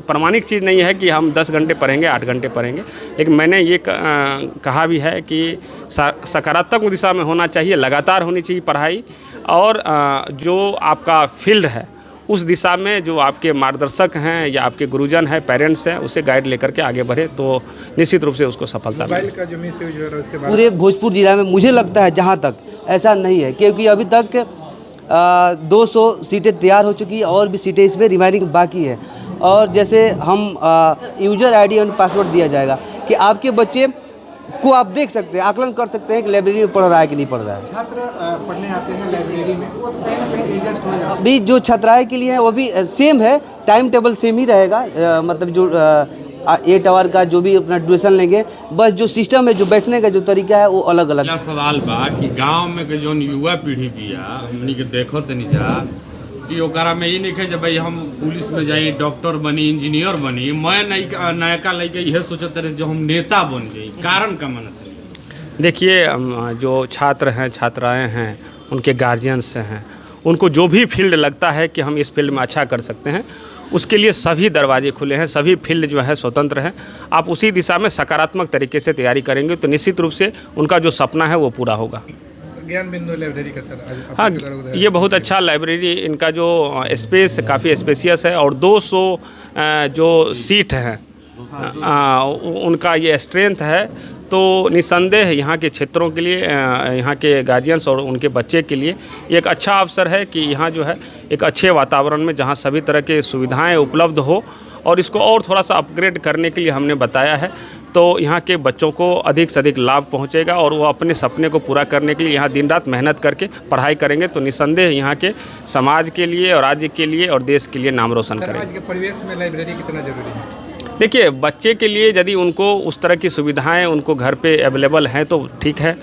प्रमाणिक चीज़ नहीं है कि हम 10 घंटे पढ़ेंगे, 8 घंटे पढ़ेंगे, लेकिन मैंने ये कहा भी है कि सकारात्मक दिशा में होना चाहिए, लगातार होनी चाहिए पढ़ाई, और जो आपका फील्ड है उस दिशा में जो आपके मार्गदर्शक हैं या आपके गुरुजन हैं, पेरेंट्स हैं, उसे गाइड लेकर के आगे बढ़े तो निश्चित रूप से उसको सफलता मिलेगी। मोबाइल का जो मिसयूज हो रहा है उसके बाद पूरे भोजपुर जिला में मुझे लगता है जहाँ तक ऐसा नहीं है, क्योंकि अभी तक 200 सीटें तैयार हो चुकी है और भी सीटें इसमें रिमाइनिंग बाकी है। और जैसे हम यूजर आईडी एंड पासवर्ड दिया जाएगा कि आपके बच्चे को आप देख सकते हैं, आकलन कर सकते हैं कि लाइब्रेरी में पढ़ रहा है कि नहीं पढ़ रहा है। छात्र पढ़ने आते हैं लाइब्रेरी में, वो तो कहीं ना कहीं एडजस्ट हो जाता है। अभी जो छात्राएं के लिए है वो भी सेम है, टाइम टेबल सेम ही रहेगा, मतलब जो 8 आवर का जो भी अपना ड्यूरेशन लेंगे, बस जो सिस्टम है, जो बैठने का जो तरीका है वो अलग अलग। सवाल बा कि गांव में के जौन युवा पीढ़ी बिया हमनी के देखो तनी जा कि ओकरा में ये नहीं है जब भाई हम पुलिस में जाई, डॉक्टर बनी, इंजीनियर बनी, मैं नयका लड़के यह सोचते रहे जो हम नेता बन जाई, कारण का मन। देखिए, जो छात्र हैं, छात्राएं हैं, उनके गार्जियंस हैं, उनको जो भी फील्ड लगता है कि हम इस फील्ड में अच्छा कर सकते हैं, उसके लिए सभी दरवाजे खुले हैं, सभी फील्ड जो है स्वतंत्र हैं। आप उसी दिशा में सकारात्मक तरीके से तैयारी करेंगे तो निश्चित रूप से उनका जो सपना है वो पूरा होगा। ज्ञान बिंदु लाइब्रेरी का सर, हाँ, ये बहुत अच्छा लाइब्रेरी, इनका जो स्पेस काफ़ी स्पेसियस है और 200 जो सीट हैं उनका ये स्ट्रेंथ है, तो निस्संदेह यहाँ के क्षेत्रों के लिए, यहाँ के गार्जियंस और उनके बच्चे के लिए एक अच्छा अवसर है कि यहाँ जो है एक अच्छे वातावरण में जहाँ सभी तरह के सुविधाएं उपलब्ध हो, और इसको और थोड़ा सा अपग्रेड करने के लिए हमने बताया है, तो यहाँ के बच्चों को अधिक से अधिक लाभ पहुँचेगा और वो अपने सपने को पूरा करने के लिए यहाँ दिन रात मेहनत करके पढ़ाई करेंगे तो निस्संदेह यहाँ के समाज के लिए और राज्य के लिए और देश के लिए नाम रोशन करेंगे। आज के परिवेश में लाइब्रेरी कितना जरूरी है? देखिए, बच्चे के लिए यदि उनको उस तरह की सुविधाएं उनको घर पे अवेलेबल हैं तो ठीक है।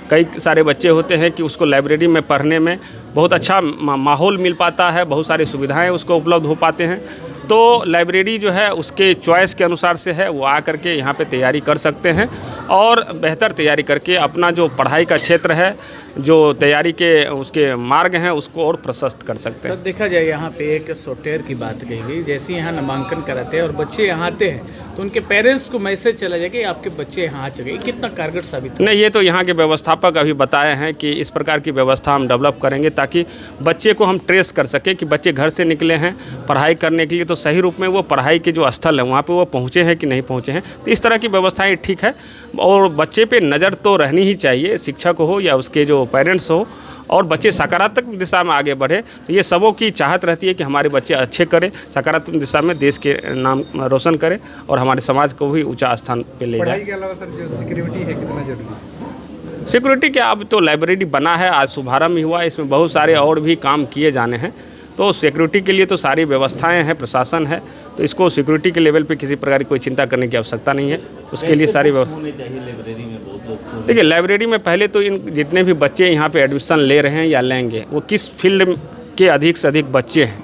कई सारे बच्चे होते हैं कि उसको लाइब्रेरी में पढ़ने में बहुत अच्छा माहौल मिल पाता है, बहुत सारी सुविधाएं उसको उपलब्ध हो पाते हैं, तो लाइब्रेरी जो है उसके चॉइस के अनुसार से है, वो आ करके यहाँ पे तैयारी कर सकते हैं और बेहतर तैयारी करके अपना जो पढ़ाई का क्षेत्र है, जो तैयारी के उसके मार्ग हैं, उसको और प्रशस्त कर सकते हैं। सर, देखा जाए यहाँ पे एक सॉफ्टवेयर की बात कही गई, जैसे यहाँ नामांकन कराते हैं और बच्चे यहाँ आते हैं तो उनके पेरेंट्स को मैसेज चला जाए कि आपके बच्चे यहाँ आ चुके हैं, कितना कारगर साबित हो? नहीं, ये तो यहाँ के व्यवस्थापक अभी बताए हैं कि इस प्रकार की व्यवस्था हम डेवलप करेंगे ताकि बच्चे को हम ट्रेस कर सकें कि बच्चे घर से निकले हैं पढ़ाई करने के लिए, तो सही रूप में वो पढ़ाई के जो स्थल है वहाँ पे वो पहुँचे हैं कि नहीं पहुँचे हैं। तो इस तरह की व्यवस्थाएं ठीक है और बच्चे पे नज़र तो रहनी ही चाहिए, शिक्षक हो या उसके जो पेरेंट्स हो, और बच्चे सकारात्मक दिशा में आगे बढ़े। तो ये सबों की चाहत रहती है कि हमारे बच्चे अच्छे करें, सकारात्मक दिशा में देश के नाम रोशन करें और हमारे समाज को भी ऊंचा स्थान पे ले जाए। पढ़ाई के अलावा सर जो सिक्योरिटी है कितना जरूरी है? सिक्योरिटी क्या, अब तो लाइब्रेरी बना है, आज शुभारंभ हुआ, इसमें बहुत सारे और भी काम किए जाने हैं, तो सिक्योरिटी के लिए तो सारी व्यवस्थाएं हैं, प्रशासन है, तो इसको सिक्योरिटी के लेवल पे किसी प्रकार की कोई चिंता करने की आवश्यकता नहीं है। उसके लिए सारी देखिए, लाइब्रेरी में पहले तो इन जितने भी बच्चे यहाँ पे एडमिशन ले रहे हैं या लेंगे वो किस फील्ड के अधिक से अधिक बच्चे हैं,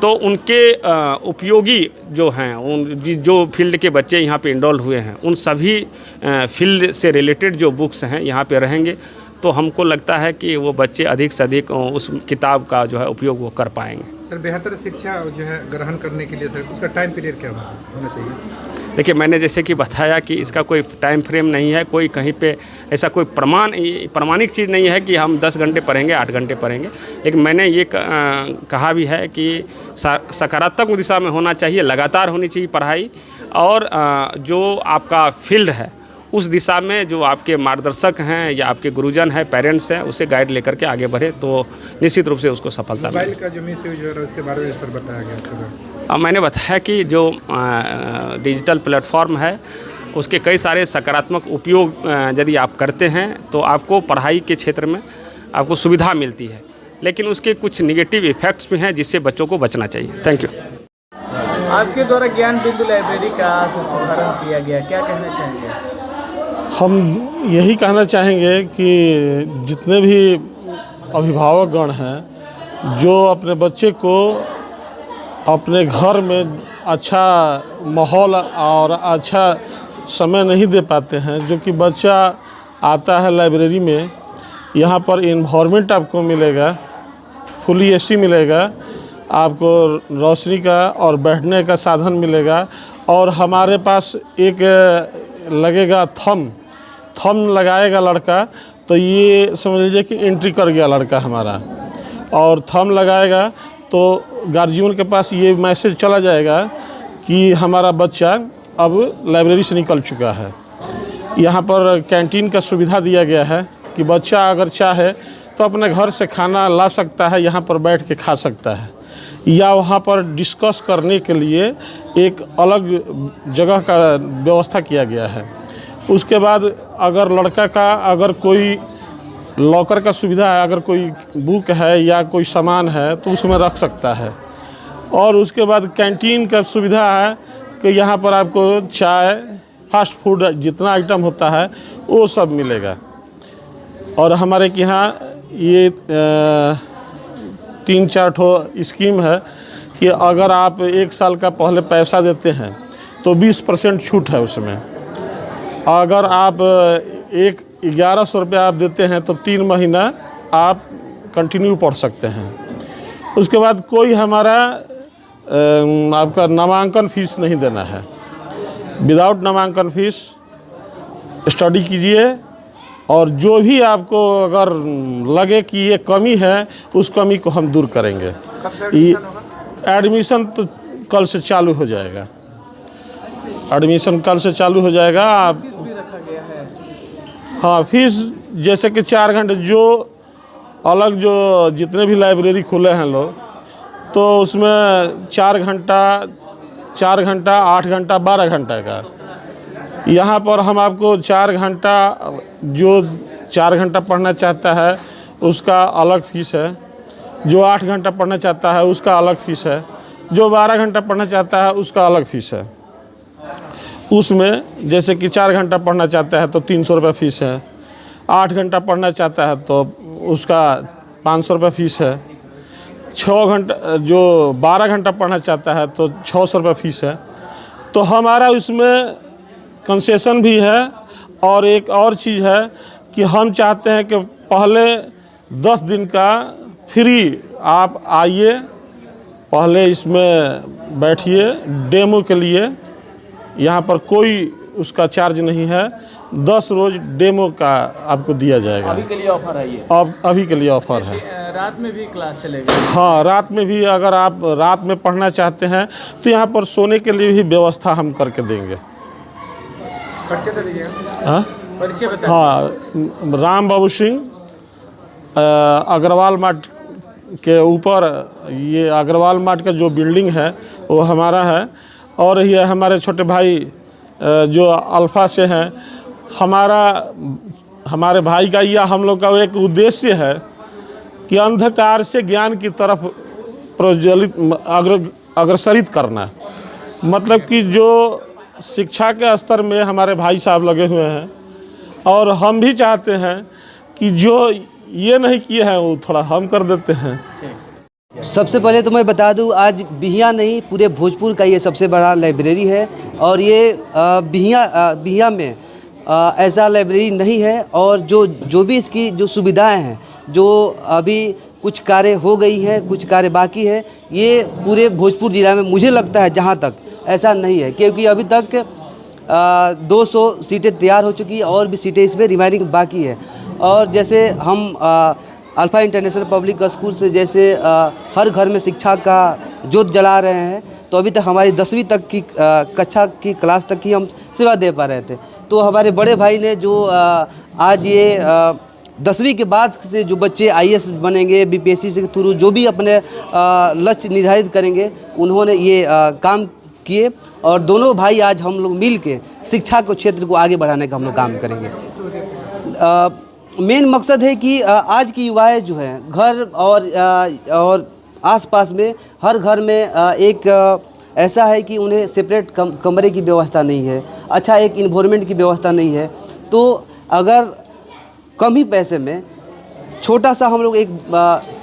तो उनके उपयोगी जो हैं, उन जो फील्ड के बच्चे यहाँ पे इनरोल हुए हैं उन सभी फील्ड से रिलेटेड जो बुक्स हैं यहाँ पे रहेंगे, तो हमको लगता है कि वो बच्चे अधिक से अधिक उस किताब का जो है उपयोग वो कर पाएंगे। सर, बेहतर शिक्षा जो है ग्रहण करने के लिए सर उसका टाइम पीरियड क्या होना चाहिए? देखिए, मैंने जैसे कि बताया कि इसका कोई टाइम फ्रेम नहीं है, कोई कहीं पे ऐसा कोई प्रमाणिक चीज़ नहीं है कि हम 10 घंटे पढ़ेंगे, 8 घंटे पढ़ेंगे, लेकिन मैंने ये कहा भी है कि सकारात्मक दिशा में होना चाहिए, लगातार होनी चाहिए पढ़ाई, और जो आपका फील्ड है उस दिशा में जो आपके मार्गदर्शक हैं या आपके गुरुजन हैं, पेरेंट्स हैं, उसे गाइड लेकर के आगे बढ़े तो निश्चित रूप से उसको सफलता मिलेगी। मोबाइल का जो मिसयूज हो रहा है उसके बारे में सर बताया गया। मैंने बताया कि जो डिजिटल प्लेटफॉर्म है उसके कई सारे सकारात्मक उपयोग यदि आप करते हैं तो आपको पढ़ाई के क्षेत्र में आपको सुविधा मिलती है, लेकिन उसके कुछ निगेटिव इफ़ेक्ट्स भी हैं जिससे बच्चों को बचना चाहिए। Thank you. आपके द्वारा ज्ञान बिंदु लाइब्रेरी का शुभारंभ किया गया, क्या कहना चाहेंगे? हम यही कहना चाहेंगे कि जितने भी अभिभावकगण हैं जो अपने बच्चे को अपने घर में अच्छा माहौल और अच्छा समय नहीं दे पाते हैं, जो कि बच्चा आता है लाइब्रेरी में, यहाँ पर इन्वायरमेंट आपको मिलेगा, फुली एसी मिलेगा, आपको रोशनी का और बैठने का साधन मिलेगा। और हमारे पास एक लगेगा थंब लगाएगा लड़का, तो ये समझ लीजिए कि एंट्री कर गया लड़का हमारा। और थंब लगाएगा तो गार्जियन के पास ये मैसेज चला जाएगा कि हमारा बच्चा अब लाइब्रेरी से निकल चुका है। यहाँ पर कैंटीन का सुविधा दिया गया है कि बच्चा अगर चाहे तो अपने घर से खाना ला सकता है, यहाँ पर बैठ के खा सकता है, या वहाँ पर डिस्कस करने के लिए एक अलग जगह का व्यवस्था किया गया है। उसके बाद अगर लड़का का अगर कोई लॉकर का सुविधा है, अगर कोई बुक है या कोई सामान है तो उसमें रख सकता है। और उसके बाद कैंटीन का सुविधा है कि यहाँ पर आपको चाय, फास्ट फूड जितना आइटम होता है वो सब मिलेगा। और हमारे के यहाँ ये 3-4 ठो स्कीम है कि अगर आप 1 साल का पहले पैसा देते हैं तो 20% छूट है उसमें। अगर आप 1100 रुपया आप देते हैं तो 3 महीना आप कंटिन्यू पढ़ सकते हैं। उसके बाद कोई हमारा आपका नामांकन फीस नहीं देना है। विदाउट नामांकन फीस स्टडी कीजिए, और जो भी आपको अगर लगे कि ये कमी है उस कमी को हम दूर करेंगे। एडमिशन तो कल से चालू हो जाएगा। एडमिशन कल से चालू हो जाएगा। आप हाँ, फीस जैसे कि 4 घंटे जो अलग जो जितने भी लाइब्रेरी खुले हैं लोग, तो उसमें 4 घंटा, 8 घंटा, 12 घंटा का। यहाँ पर हम आपको 4 घंटा, जो 4 घंटा पढ़ना चाहता है उसका अलग फ़ीस है, जो 8 घंटा पढ़ना चाहता है उसका अलग फ़ीस है, जो 12 घंटा पढ़ना चाहता है उसका अलग फ़ीस है। उसमें जैसे कि 4 घंटा पढ़ना चाहता है तो 300 रुपये फ़ीस है, 8 घंटा पढ़ना चाहता है तो उसका 500 रुपये फ़ीस है, 6 घंटा जो 12 घंटा पढ़ना चाहता है तो 600 रुपये फ़ीस है। तो हमारा उसमें कंसेशन भी है। और एक और चीज़ है कि हम चाहते हैं कि पहले 10 दिन का फ्री आप आइए, पहले इसमें बैठिए डेमो के लिए। यहाँ पर कोई उसका चार्ज नहीं है। 10 रोज़ डेमो का आपको दिया जाएगा। अभी के लिए ऑफर है ये? अब अभी के लिए ऑफर है। रात में भी क्लास चलेगी? हाँ, रात में भी अगर आप रात में पढ़ना चाहते हैं तो यहाँ पर सोने के लिए भी व्यवस्था हम करके देंगे। परिचय तो दीजिएगा। हाँ, परिचय बता। हाँ, राम बाबू सिंह, अग्रवाल मार्ट के ऊपर, ये अग्रवाल मार्ट का जो बिल्डिंग है वो हमारा है। और ये हमारे छोटे भाई जो अल्फ़ा से हैं, हमारे भाई का या हम लोग का एक उद्देश्य है कि अंधकार से ज्ञान की तरफ अग्रसरित करना। मतलब कि जो शिक्षा के स्तर में हमारे भाई साहब लगे हुए हैं, और हम भी चाहते हैं कि जो ये नहीं किए हैं वो थोड़ा हम कर देते हैं। सबसे पहले तो मैं बता दूं, आज बिहियां नहीं पूरे भोजपुर का ये सबसे बड़ा लाइब्रेरी है। और ये बिहियां में ऐसा लाइब्रेरी नहीं है। और जो भी इसकी जो सुविधाएं हैं, जो अभी कुछ कार्य हो गई हैं, कुछ कार्य बाकी है, ये पूरे भोजपुर ज़िला में मुझे लगता है जहां तक ऐसा नहीं है, क्योंकि अभी तक 200 सीटें तैयार हो चुकी है और भी सीटें इसमें रिमाइनिंग बाकी है। और जैसे हम अल्फ़ा इंटरनेशनल पब्लिक स्कूल से जैसे हर घर में शिक्षा का जोत जला रहे हैं, तो अभी तक हमारी 10वीं तक की कक्षा की क्लास तक की हम सेवा दे पा रहे थे। तो हमारे बड़े भाई ने जो आज ये 10वीं के बाद से जो बच्चे IAS बनेंगे, BPSC के थ्रू जो भी अपने लक्ष्य निर्धारित करेंगे, उन्होंने ये काम किए। और दोनों भाई आज हम लोग मिल के शिक्षा के क्षेत्र को आगे बढ़ाने का हम लोग काम करेंगे। मेन मकसद है कि आज की युवाएं जो हैं घर और आसपास में हर घर में एक ऐसा है कि उन्हें सेपरेट कमरे की व्यवस्था नहीं है, अच्छा एक इन्वायरमेंट की व्यवस्था नहीं है। तो अगर कम ही पैसे में छोटा सा हम लोग एक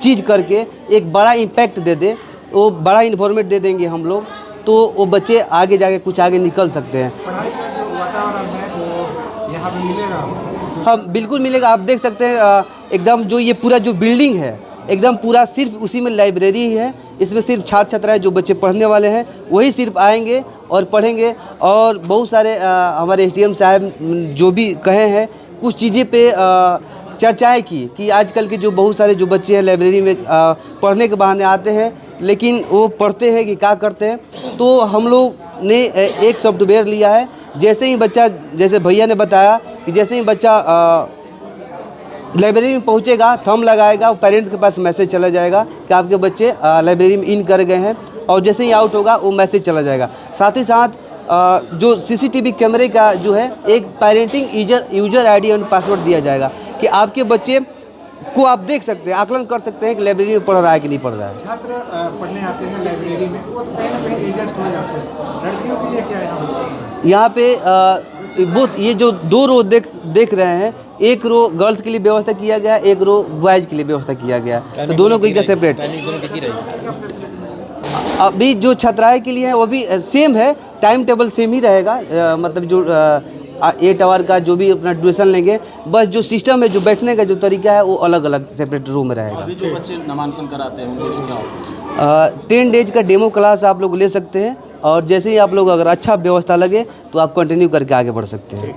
चीज़ करके एक बड़ा इम्पैक्ट दे दे, वो बड़ा इन्वायरमेंट दे देंगे हम लोग, तो वो बच्चे आगे जाके कुछ आगे निकल सकते हैं। पढ़ाई का जो वातावरण है वो यहाँ पे मिलेगा? हाँ, बिल्कुल मिलेगा। आप देख सकते हैं एकदम जो ये पूरा जो बिल्डिंग है एकदम पूरा सिर्फ उसी में लाइब्रेरी ही है। इसमें सिर्फ छात्र छात्राएं जो बच्चे पढ़ने वाले हैं वही सिर्फ आएंगे और पढ़ेंगे। और बहुत सारे हमारे SDM साहब जो भी कहे हैं कुछ चीज़ें पे चर्चाएं की कि आजकल के जो बहुत सारे जो बच्चे हैं लाइब्रेरी में पढ़ने के बहाने आते हैं, लेकिन वो पढ़ते हैं कि क्या करते हैं। तो हम लोग ने एक सॉफ्टवेयर लिया है, जैसे ही बच्चा, जैसे भैया ने बताया कि जैसे ही बच्चा लाइब्रेरी में पहुंचेगा, थंब लगाएगा, पेरेंट्स के पास मैसेज चला जाएगा कि आपके बच्चे लाइब्रेरी में इन कर गए हैं, और जैसे ही आउट होगा वो मैसेज चला जाएगा। साथ ही साथ जो CCTV कैमरे का जो है एक parenting user ID and password दिया जाएगा कि आपके बच्चे को आप देख सकते हैं, आकलन कर सकते हैं कि लाइब्रेरी में पढ़ रहा है कि नहीं पढ़ रहा है। छात्र पढ़ने आते हैं लाइब्रेरी में, वो तो कहीं ना कहीं एडजस्ट हो जाते हैं। लड़कियों के लिए क्या है यहाँ पे बहुत ये जो 2 रो देख रहे हैं, एक रो गर्ल्स के लिए व्यवस्था किया गया, एक रो बॉयज़ के लिए व्यवस्था किया गया, तो दोनों को सेपरेट। अभी जो छात्राएं के लिए है वो भी सेम है, टाइम टेबल सेम ही रहेगा। मतलब जो 8 आवर का जो भी अपना ड्यूरेशन लेंगे, बस जो सिस्टम है, जो बैठने का जो तरीका है वो अलग अलग सेपरेट रूम में रहेगा। अभी जो बच्चे नामांकन कराते हैं उनके लिए क्या होगा? 10 डेज का डेमो क्लास आप लोग ले सकते हैं, और जैसे ही आप लोग अगर अच्छा व्यवस्था लगे तो आप कंटिन्यू करके आगे बढ़ सकते हैं।